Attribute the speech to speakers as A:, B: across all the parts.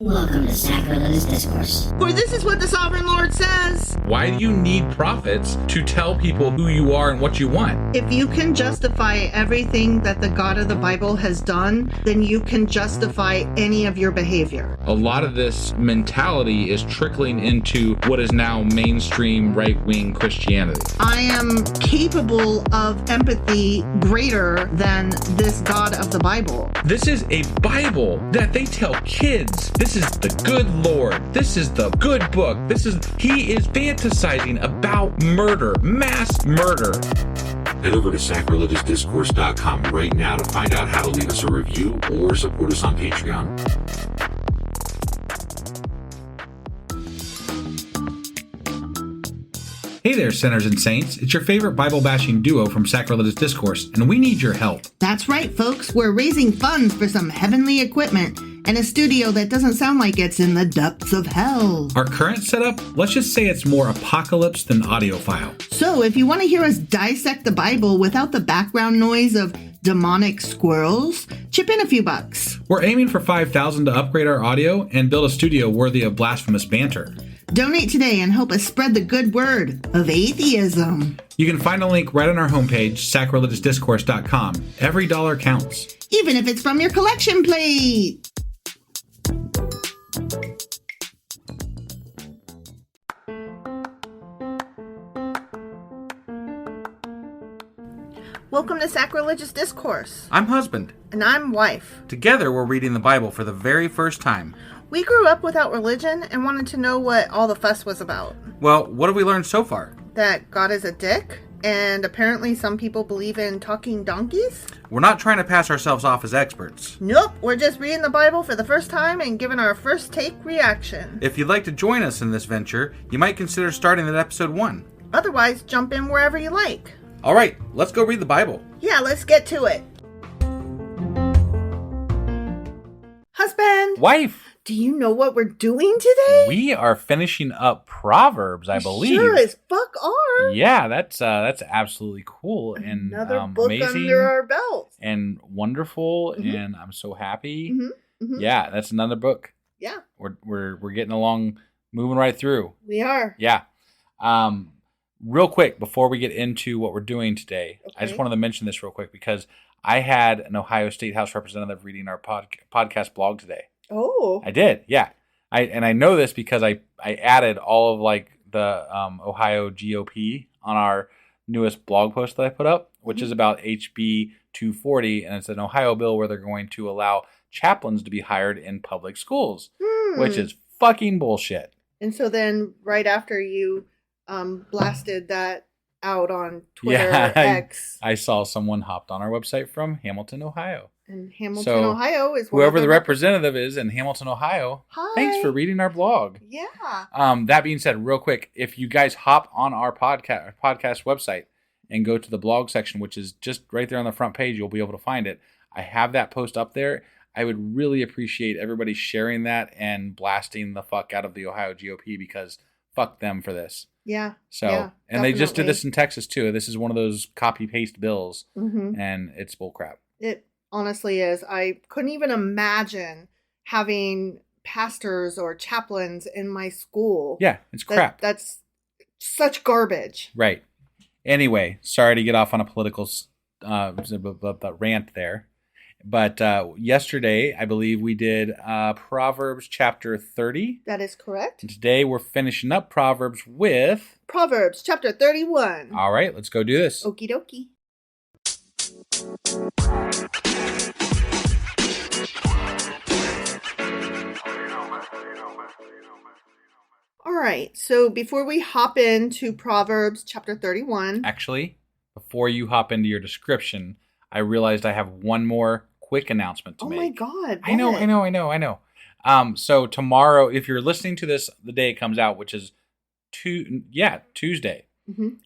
A: Welcome to Sacrilegious Discourse.
B: For this is what the Sovereign Lord says.
C: Why do you need prophets to tell people who you are and what you want?
B: If you can justify everything that the God of the Bible has done, then you can justify any of your behavior.
C: A lot of this mentality is trickling into what is now mainstream right-wing Christianity.
B: I am capable of empathy greater than this God of the Bible.
C: This is a Bible that they tell kids. This is the good Lord. This is the good book. He is fantasizing about murder, mass murder.
D: Head over to sacrilegiousdiscourse.com right now to find out how to leave us a review or support us on Patreon.
C: Hey there, sinners and saints. It's your favorite Bible-bashing duo from Sacrilegious Discourse, and we need your help.
B: That's right, folks. We're raising funds for some heavenly equipment and a studio that doesn't sound like it's in the depths of hell.
C: Our current setup, let's just say it's more apocalypse than audiophile.
B: So if you want to hear us dissect the Bible without the background noise of demonic squirrels, chip in a few bucks.
C: We're aiming for $5,000 to upgrade our audio and build a studio worthy of blasphemous banter.
B: Donate today and help us spread the good word of atheism.
C: You can find a link right on our homepage, sacrilegiousdiscourse.com. Every dollar counts.
B: Even if it's from your collection plate. Welcome to Sacrilegious Discourse.
C: I'm husband.
B: And I'm wife.
C: Together, we're reading the Bible for the very first time.
B: We grew up without religion and wanted to know what all the fuss was about.
C: Well, what have we learned so far?
B: That God is a dick, and apparently some people believe in talking donkeys.
C: We're not trying to pass ourselves off as experts.
B: Nope, we're just reading the Bible for the first time and giving our first take reaction.
C: If you'd like to join us in this venture, you might consider starting at episode 1.
B: Otherwise, jump in wherever you like.
C: All right, let's go read the Bible.
B: Yeah, let's get to it. Husband!
C: Wife!
B: Do you know what we're doing today?
C: We are finishing up Proverbs, I believe.
B: Sure as fuck are.
C: Yeah, that's absolutely cool and
B: Another book
C: amazing
B: under our belt.
C: and wonderful, and I'm so happy.
B: Mm-hmm.
C: Yeah, that's another book.
B: Yeah,
C: We're getting along, moving right through.
B: we are.
C: Yeah. Real quick before we get into what we're doing today, I just wanted to mention this real quick because I had an Ohio State House representative reading our podcast blog today.
B: Oh,
C: I did, yeah. I know this because I added all of like the Ohio GOP on our newest blog post that I put up, which is about HB 240, and it's an Ohio bill where they're going to allow chaplains to be hired in public schools, which is fucking bullshit.
B: And so then right after you blasted that out on Twitter,
C: Yeah,
B: X.
C: I saw someone hopped on our website from Hamilton, Ohio.
B: And Hamilton,
C: So,
B: Ohio is
C: whoever the representative is in Hamilton, Ohio.
B: Hi.
C: Thanks for reading our blog.
B: Yeah.
C: That being said, real quick, if you guys hop on our podcast website and go to the blog section, which is just right there on the front page, you'll be able to find it. I have that post up there. I would really appreciate everybody sharing that and blasting the fuck out of the Ohio GOP because fuck them for this.
B: Yeah.
C: So,
B: yeah,
C: and they just did
B: definitely.
C: this in Texas too. This is one of those copy paste bills, and it's bullcrap.
B: It honestly is. I couldn't even imagine having pastors or chaplains in my school.
C: Yeah, it's crap.
B: That's such garbage.
C: Right. Anyway, sorry to get off on a political rant there. But yesterday, I believe we did Proverbs chapter 30.
B: That is correct.
C: And today we're finishing up Proverbs with...
B: Proverbs chapter 31.
C: All right, let's go do this.
B: Okie dokie. All right, so before we hop into Proverbs chapter 31.
C: Actually, before you hop into your description, I realized I have one more quick announcement to make.
B: Oh my God.
C: I know. So tomorrow, if you're listening to this the day it comes out, which is Tuesday,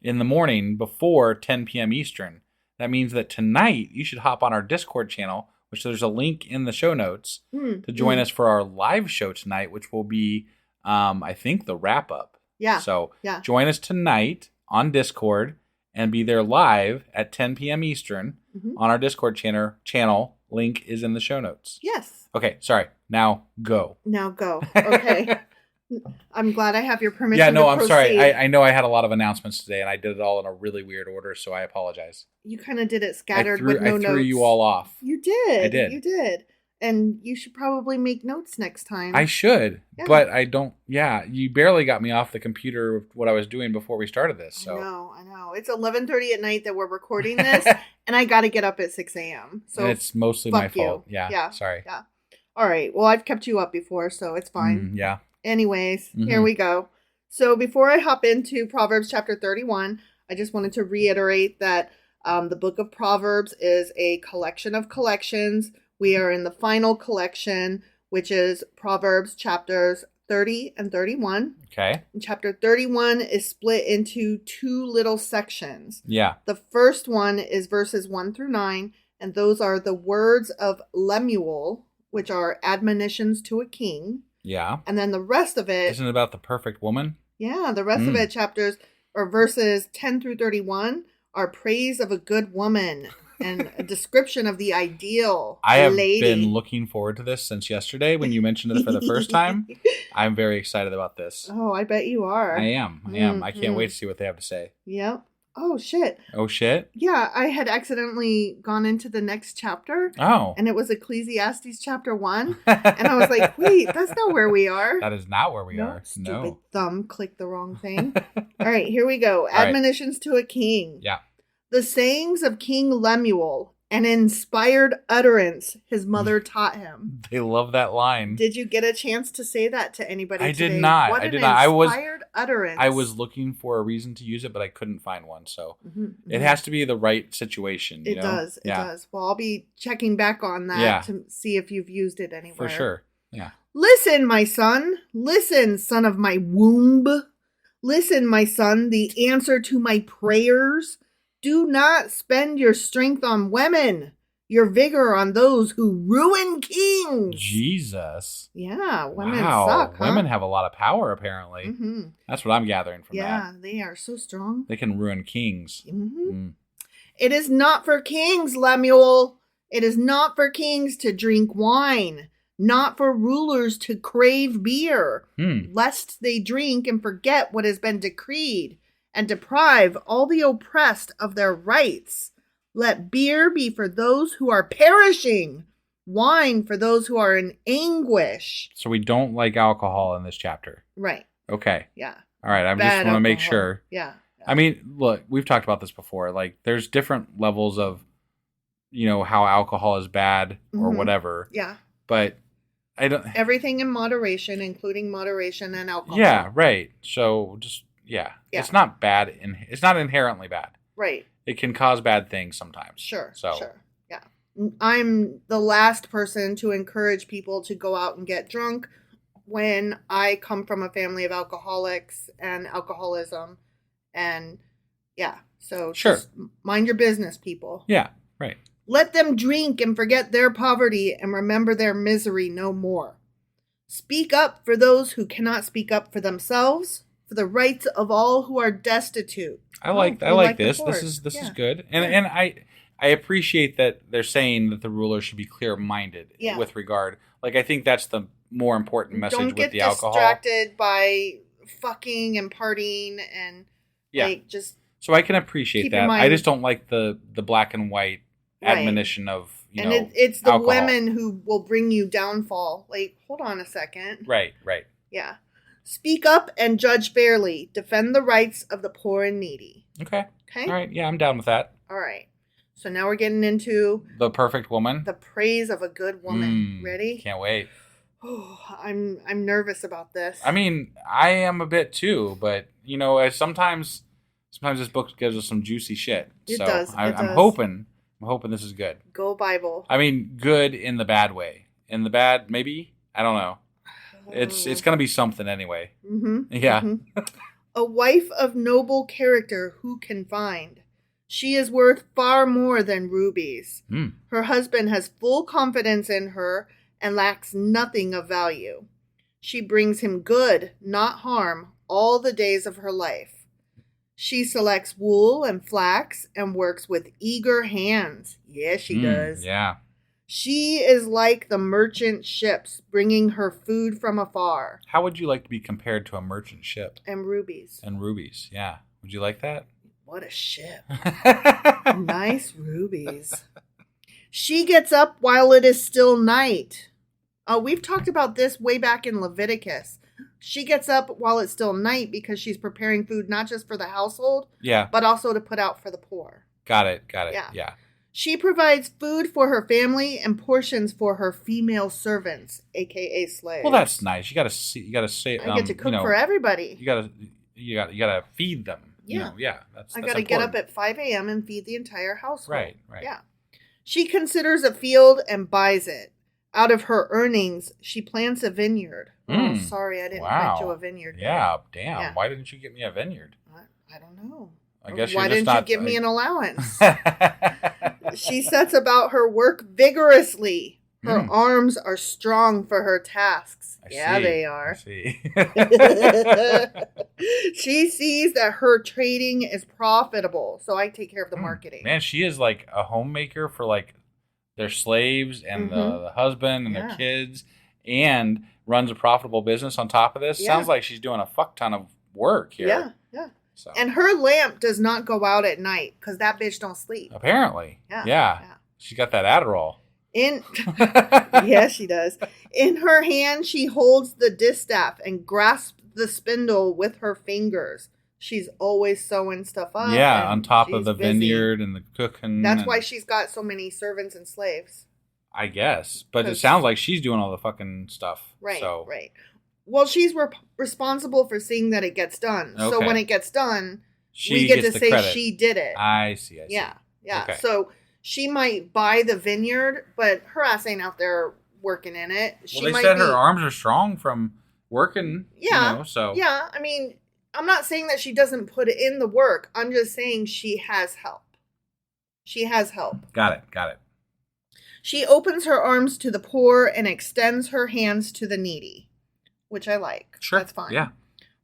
C: in the morning before 10 p.m. Eastern, that means that tonight you should hop on our Discord channel, which there's a link in the show notes, to join us for our live show tonight, which will be, I think, the wrap up.
B: Yeah.
C: So join us tonight on Discord and be there live at 10 p.m. Eastern on our Discord channel Link is in the show notes.
B: Yes.
C: Okay, sorry. Now go.
B: Now go. Okay. I'm glad I have your permission.
C: Yeah, no,
B: to
C: I'm
B: proceed.
C: sorry. I know I had a lot of announcements today, and I did it all in a really weird order, so I apologize.
B: You kind of did it scattered with no notes.
C: I threw you all off.
B: You did.
C: I did.
B: You did. And you should probably make notes next time.
C: I should, but I don't. Yeah, you barely got me off the computer with what I was doing before we started this. So
B: I know. It's 11:30 at night that we're recording this, and I got to get up at 6 a.m. So
C: and it's mostly my fault. Yeah, sorry.
B: Yeah. All right. Well, I've kept you up before, so it's fine.
C: Yeah.
B: Anyways, here we go. So before I hop into Proverbs chapter 31, I just wanted to reiterate that the Book of Proverbs is a collection of collections. We are in the final collection, which is Proverbs chapters 30 and 31.
C: Okay.
B: And chapter 31 is split into two little sections.
C: Yeah.
B: The first one is verses 1 through 9, and those are the words of Lemuel, which are admonitions to a king.
C: Yeah.
B: And then the rest of it...
C: Isn't it about the perfect woman?
B: Yeah, the rest of it, verses 10 through 31, are praise of a good woman and a description of the ideal
C: I have
B: lady.
C: been looking forward to this since yesterday when you mentioned it for the first time. I'm very excited about this.
B: Oh, I bet you are.
C: I am. I can't wait to see what they have to say.
B: Yep. Oh, shit.
C: Oh, shit?
B: Yeah, I had accidentally gone into the next chapter.
C: Oh.
B: And it was Ecclesiastes chapter 1. And I was like, wait, that's not where we are.
C: That is not where we are.
B: Stupid thumb clicked the wrong thing. All right, here we go. Admonitions to a king.
C: Yeah.
B: The sayings of King Lemuel, an inspired utterance his mother taught him.
C: They love that line.
B: Did you get a chance to say that to anybody today?
C: Did not.
B: What
C: I did
B: an
C: not.
B: Inspired utterance.
C: I was looking for a reason to use it, but I couldn't find one. So it has to be the right situation.
B: It does. It does. Well, I'll be checking back on that to see if you've used it anywhere.
C: For sure. Yeah.
B: Listen, my son. Listen, son of my womb. Listen, my son, the answer to my prayers. Do not spend your strength on women, your vigor on those who ruin kings.
C: Jesus.
B: Yeah, women suck, huh?
C: Women have a lot of power, apparently.
B: Mm-hmm.
C: That's what I'm gathering from that.
B: Yeah, they are so strong.
C: They can ruin kings.
B: Mm-hmm. It is not for kings, Lemuel. It is not for kings to drink wine, not for rulers to crave beer, lest they drink and forget what has been decreed, and deprive all the oppressed of their rights. Let beer be for those who are perishing, wine for those who are in anguish.
C: So we don't like alcohol in this chapter.
B: Right.
C: Okay.
B: Yeah.
C: All right. I just want to make sure.
B: Yeah.
C: I mean, look, we've talked about this before. Like, there's different levels of, how alcohol is bad or whatever.
B: Yeah.
C: But I don't.
B: Everything in moderation, including moderation and alcohol.
C: Yeah. Right. So just. Yeah. It's not bad. It's not inherently bad.
B: Right.
C: It can cause bad things sometimes.
B: Sure.
C: So.
B: Sure. Yeah. I'm the last person to encourage people to go out and get drunk when I come from a family of alcoholics and alcoholism. And so just mind your business, people.
C: Yeah. Right.
B: Let them drink and forget their poverty and remember their misery no more. Speak up for those who cannot speak up for themselves, for the rights of all who are destitute.
C: I like this. This is good. And I appreciate that they're saying that the ruler should be clear-minded with regard. Like, I think that's the more important message with the alcohol.
B: Don't get distracted by fucking and partying and just.
C: So I can appreciate that. I just don't like the black and white admonition of
B: it's the
C: alcohol.
B: women who will bring you downfall. Like, hold on a second.
C: Right.
B: Yeah. Speak up and judge fairly. Defend the rights of the poor and needy.
C: Okay. All right. Yeah, I'm down with that.
B: All right. So now we're getting into
C: the perfect woman.
B: The praise of a good woman. Ready?
C: Can't wait.
B: Oh, I'm nervous about this.
C: I mean, I am a bit too, but sometimes this book gives us some juicy shit.
B: It does.
C: I'm hoping this is good.
B: Go Bible.
C: I mean, good in the bad way. In the bad, maybe? I don't know. It's going to be something anyway. Mm-hmm. Yeah.
B: Mm-hmm. A wife of noble character who can find? She is worth far more than rubies. Her husband has full confidence in her and lacks nothing of value. She brings him good, not harm, all the days of her life. She selects wool and flax and works with eager hands. Yes, she does.
C: Yeah.
B: She is like the merchant ships bringing her food from afar.
C: How would you like to be compared to a merchant ship?
B: And rubies.
C: And rubies, yeah. Would you like that?
B: What a ship. Nice rubies. She gets up while it is still night. We've talked about this way back in Leviticus. She gets up while it's still night because she's preparing food not just for the household, but also to put out for the poor.
C: Got it. Yeah.
B: She provides food for her family and portions for her female servants, aka slaves.
C: Well, that's nice. You gotta say.
B: I get to cook for everybody.
C: You gotta feed them.
B: Yeah,
C: That's
B: I gotta get up at 5 a.m. and feed the entire household.
C: Right.
B: Yeah. She considers a field and buys it. Out of her earnings, she plants a vineyard. Oh, sorry, I didn't plant you a vineyard.
C: Yeah, damn. Yeah. Why didn't you get me a vineyard?
B: I don't know.
C: I guess
B: why didn't you give me an allowance?
C: I
B: She sets about her work vigorously. Her arms are strong for her tasks. They are.
C: I see.
B: She sees that her trading is profitable, so I take care of the marketing.
C: Man, she is like a homemaker for like their slaves and the husband and their kids, and runs a profitable business on top of this.
B: Yeah.
C: Sounds like she's doing a fuck ton of work here.
B: Yeah. So. And her lamp does not go out at night because that bitch don't sleep.
C: Apparently. Yeah. She got that Adderall.
B: Yeah, she does. In her hand, she holds the distaff and grasps the spindle with her fingers. She's always sewing stuff up.
C: Yeah, on top of the vineyard and the cooking.
B: That's why she's got so many servants and slaves.
C: I guess. But it sounds like she's doing all the fucking stuff.
B: Right. Well, she's responsible for seeing that it gets done. Okay. So when it gets done, we get to say credit. She did it.
C: I see.
B: Yeah. Okay. So she might buy the vineyard, but her ass ain't out there working in it.
C: Well, they said her arms are strong from working.
B: Yeah.
C: So.
B: Yeah. I mean, I'm not saying that she doesn't put in the work. I'm just saying she has help.
C: Got it.
B: She opens her arms to the poor and extends her hands to the needy, which I like.
C: Sure.
B: That's fine.
C: Yeah.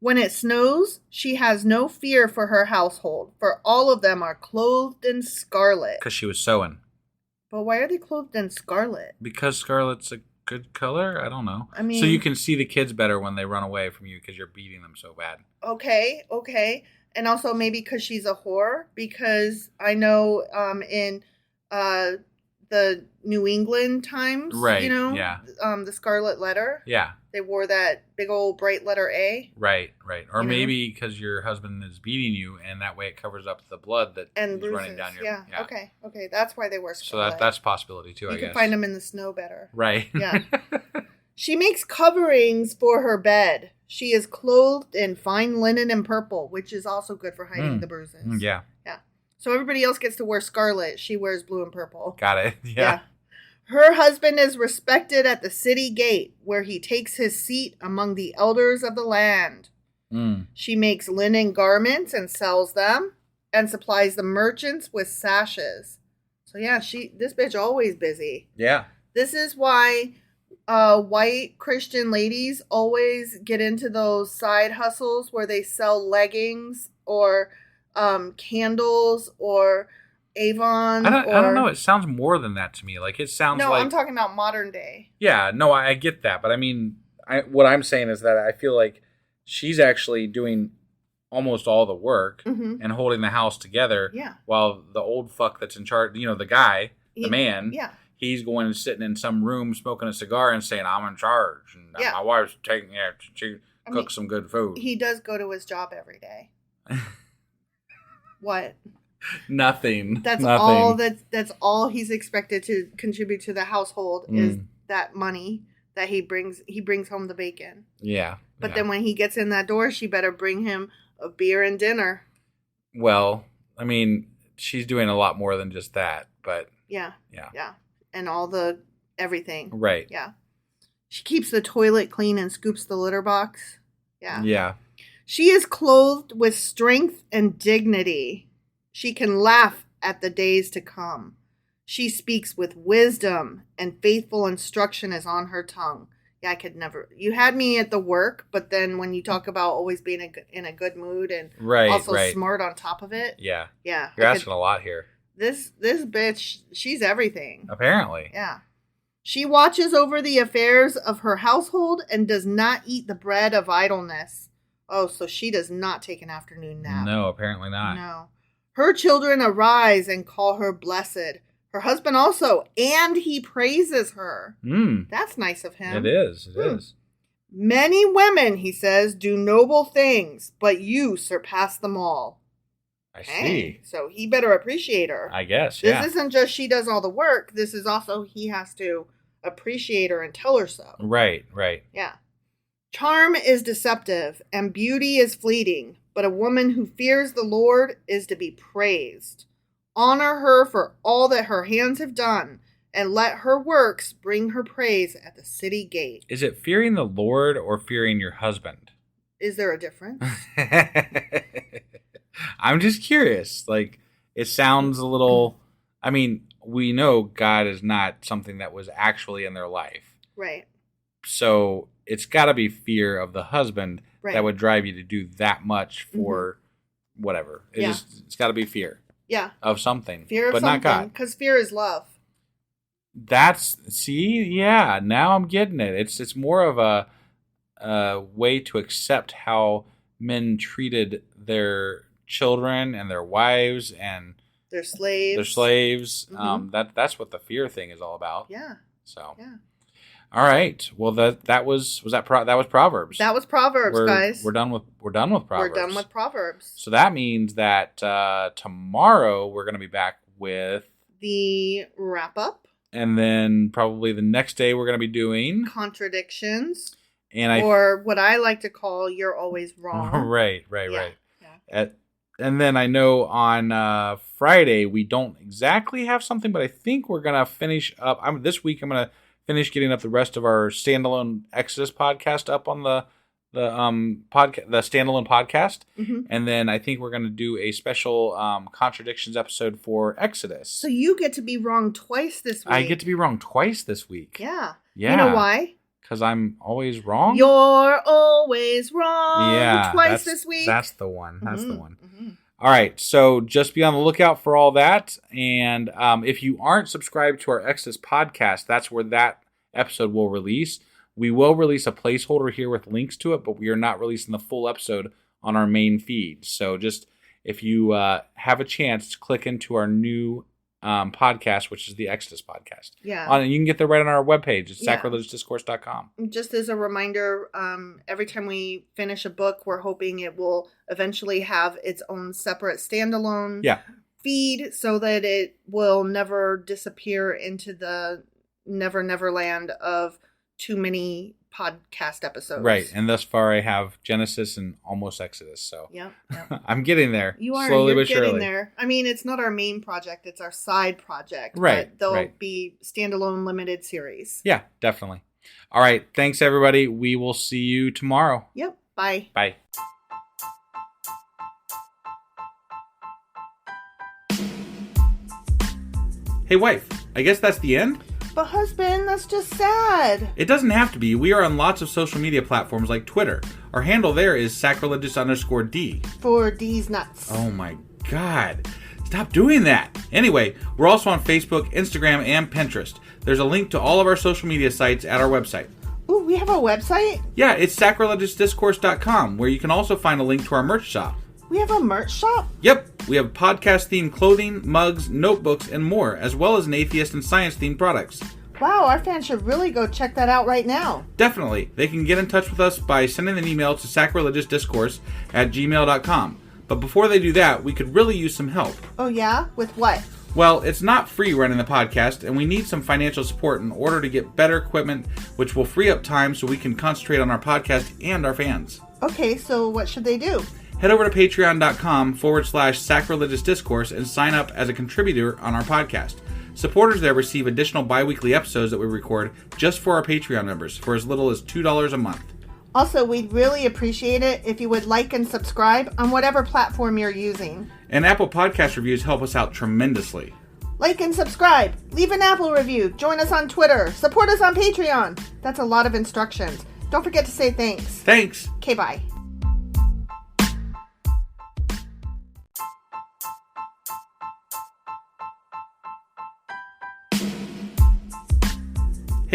B: When it snows, she has no fear for her household, for all of them are clothed in scarlet.
C: Because she was sewing.
B: But why are they clothed in scarlet?
C: Because scarlet's a good color? I don't know.
B: I mean,
C: so you can see the kids better when they run away from you because you're beating them so bad.
B: Okay. And also maybe because she's a whore, because I know in the New England times,
C: right?
B: The Scarlet Letter.
C: Yeah.
B: They wore that big old bright letter A.
C: Right. Or maybe because your husband is beating you, and that way it covers up the blood that is running down your...
B: Yeah. Okay. That's why they wear scarlet.
C: So that's a possibility too, I guess.
B: You can find them in the snow better.
C: Right.
B: Yeah. She makes coverings for her bed. She is clothed in fine linen and purple, which is also good for hiding the bruises.
C: Yeah.
B: So everybody else gets to wear scarlet. She wears blue and purple.
C: Got it. Yeah.
B: Her husband is respected at the city gate, where he takes his seat among the elders of the land. She makes linen garments and sells them, and supplies the merchants with sashes. So this bitch always busy.
C: Yeah.
B: This is why white Christian ladies always get into those side hustles where they sell leggings or candles or Avon.
C: I don't know. It sounds more than that to me. Like it sounds like...
B: No, I'm talking about modern day.
C: Yeah, no, I get that. But I mean, what I'm saying is that I feel like she's actually doing almost all the work and holding the house together.
B: Yeah.
C: While the old fuck that's in charge, the guy, the man, he's going and sitting in some room smoking a cigar and saying, I'm in charge. And my wife's taking she cooks some good food.
B: He does go to his job every day. What?
C: Nothing.
B: That's all he's expected to contribute to the household is that money that he brings home the bacon.
C: Yeah.
B: But then when he gets in that door, she better bring him a beer and dinner.
C: Well, I mean, she's doing a lot more than just that, but
B: yeah. And all the everything.
C: Right.
B: Yeah. She keeps the toilet clean and scoops the litter box. Yeah.
C: Yeah.
B: She is clothed with strength and dignity. She can laugh at the days to come. She speaks with wisdom, and faithful instruction is on her tongue. Yeah, I could never. You had me at the work, but then when you talk about always being in a good mood and also smart on top of it.
C: Yeah.
B: Yeah.
C: You're asking a lot here.
B: This bitch, she's everything.
C: Apparently.
B: Yeah. She watches over the affairs of her household and does not eat the bread of idleness. Oh, so she does not take an afternoon nap.
C: No, apparently not.
B: No. Her children arise and call her blessed. Her husband also, and he praises her. That's nice of him.
C: It is. It is.
B: Many women, he says, do noble things, but you surpass them all.
C: I see.
B: Hey, so he better appreciate her.
C: I guess, yeah.
B: This isn't just she does all the work. This is also he has to appreciate her and tell her so.
C: Right, right.
B: Yeah. Charm is deceptive and beauty is fleeting, but a woman who fears the Lord is to be praised. Honor her for all that her hands have done, and let her works bring her praise at the city gate.
C: Is it fearing the Lord or fearing your husband?
B: Is there a difference?
C: I'm just curious. Like, it sounds a little... I mean, we know God is not something that was actually in their life.
B: Right.
C: So it's got to be fear of the husband that would drive you to do that much for whatever. It's got to be fear.
B: Yeah.
C: Of something.
B: Fear of
C: but
B: something.
C: not God.
B: Because fear is love.
C: Yeah, now I'm getting it. It's more of a way to accept how men treated their children and their wives and
B: their slaves.
C: That's what the fear thing is all about.
B: Yeah.
C: So.
B: Yeah.
C: All right. Well, that was Proverbs.
B: That was Proverbs, guys.
C: We're done with Proverbs.
B: We're done with Proverbs.
C: So that means that tomorrow we're going to be back with
B: the wrap up,
C: and then probably the next day we're going to be doing
B: contradictions,
C: or
B: what I like to call "You're always wrong."
C: Right. Yeah. And then I know on Friday we don't exactly have something, but I think we're going to finish up. This week I'm going to finish getting up the rest of our standalone Exodus podcast up on the standalone podcast, and then I think we're going to do a special contradictions episode for Exodus.
B: So you get to be wrong twice this week.
C: I get to be wrong twice this week.
B: Yeah.
C: Yeah.
B: You know why?
C: Because I'm always wrong.
B: You're always wrong.
C: Yeah.
B: Twice this week.
C: That's the one. That's the one. All right, so just be on the lookout for all that. And if you aren't subscribed to our Exodus podcast, that's where that episode will release. We will release a placeholder here with links to it, but we are not releasing the full episode on our main feed. So just if you have a chance to click into our new podcast, which is the Exodus podcast.
B: Yeah.
C: And you can get there right on our webpage. It's sacrilegiousdiscourse.com.
B: Just as a reminder, every time we finish a book, we're hoping it will eventually have its own separate standalone feed so that it will never disappear into the never land of too many podcast episodes.
C: Right. And thus far I have Genesis and almost Exodus. So
B: yeah.
C: I'm getting there.
B: You are.
C: Slowly
B: You're
C: but surely.
B: getting there. I mean, it's not our main project. It's our side project.
C: Right.
B: But they'll be standalone limited series.
C: Yeah, definitely. All right. Thanks, everybody. We will see you tomorrow.
B: Yep. Bye.
C: Bye. Hey, wife. I guess that's the end?
B: But husband, that's just sad.
C: It doesn't have to be. We are on lots of social media platforms like Twitter. Our handle there is sacrilegious_D.
B: For D's nuts.
C: Oh my God. Stop doing that. Anyway, we're also on Facebook, Instagram, and Pinterest. There's a link to all of our social media sites at our website.
B: Ooh, we have a website?
C: Yeah, it's sacrilegiousdiscourse.com, where you can also find a link to our merch shop.
B: We have a merch shop?
C: Yep, we have podcast-themed clothing, mugs, notebooks, and more, as well as an atheist and science-themed products.
B: Wow, our fans should really go check that out right now.
C: Definitely. They can get in touch with us by sending an email to sacrilegiousdiscourse@gmail.com. But before they do that, we could really use some help.
B: Oh yeah? With what?
C: Well, it's not free running the podcast, and we need some financial support in order to get better equipment, which will free up time so we can concentrate on our podcast and our fans.
B: Okay, so what should they do?
C: Head over to patreon.com/sacrilegiousdiscourse and sign up as a contributor on our podcast. Supporters there receive additional bi-weekly episodes that we record just for our Patreon members for as little as $2 a month.
B: Also, we'd really appreciate it if you would like and subscribe on whatever platform you're using.
C: And Apple Podcast reviews help us out tremendously.
B: Like and subscribe. Leave an Apple review. Join us on Twitter. Support us on Patreon. That's a lot of instructions. Don't forget to say thanks.
C: Thanks.
B: Okay, bye.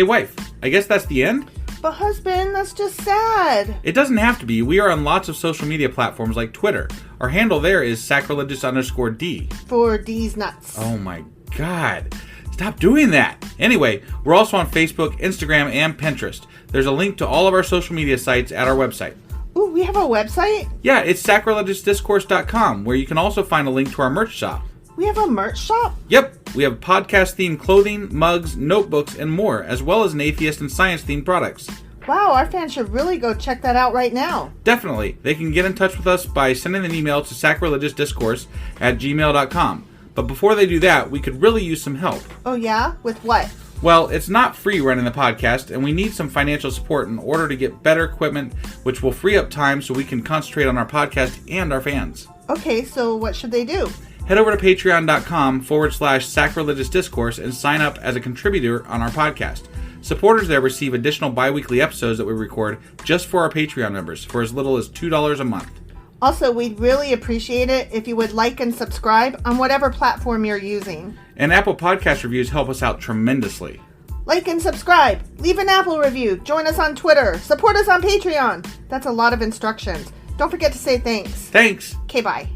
C: Hey, wife, I guess that's the end?
B: But husband, that's just sad.
C: It doesn't have to be. We are on lots of social media platforms like Twitter. Our handle there is sacrilegious_D.
B: For D's nuts.
C: Oh my God. Stop doing that. Anyway, we're also on Facebook, Instagram, and Pinterest. There's a link to all of our social media sites at our website.
B: Ooh, we have a website?
C: Yeah, it's sacrilegiousdiscourse.com, where you can also find a link to our merch shop.
B: We have a merch shop?
C: Yep, we have podcast-themed clothing, mugs, notebooks, and more, as well as an atheist and science-themed products.
B: Wow, our fans should really go check that out right now.
C: Definitely. They can get in touch with us by sending an email to sacrilegiousdiscourse@gmail.com. But before they do that, we could really use some help.
B: Oh yeah? With what?
C: Well, it's not free running the podcast, and we need some financial support in order to get better equipment, which will free up time so we can concentrate on our podcast and our fans.
B: Okay, so what should they do?
C: Head over to patreon.com/sacrilegiousdiscourse and sign up as a contributor on our podcast. Supporters there receive additional bi-weekly episodes that we record just for our Patreon members for as little as $2 a month.
B: Also, we'd really appreciate it if you would like and subscribe on whatever platform you're using.
C: And Apple Podcast reviews help us out tremendously.
B: Like and subscribe. Leave an Apple review. Join us on Twitter. Support us on Patreon. That's a lot of instructions. Don't forget to say thanks.
C: Thanks.
B: Okay, bye.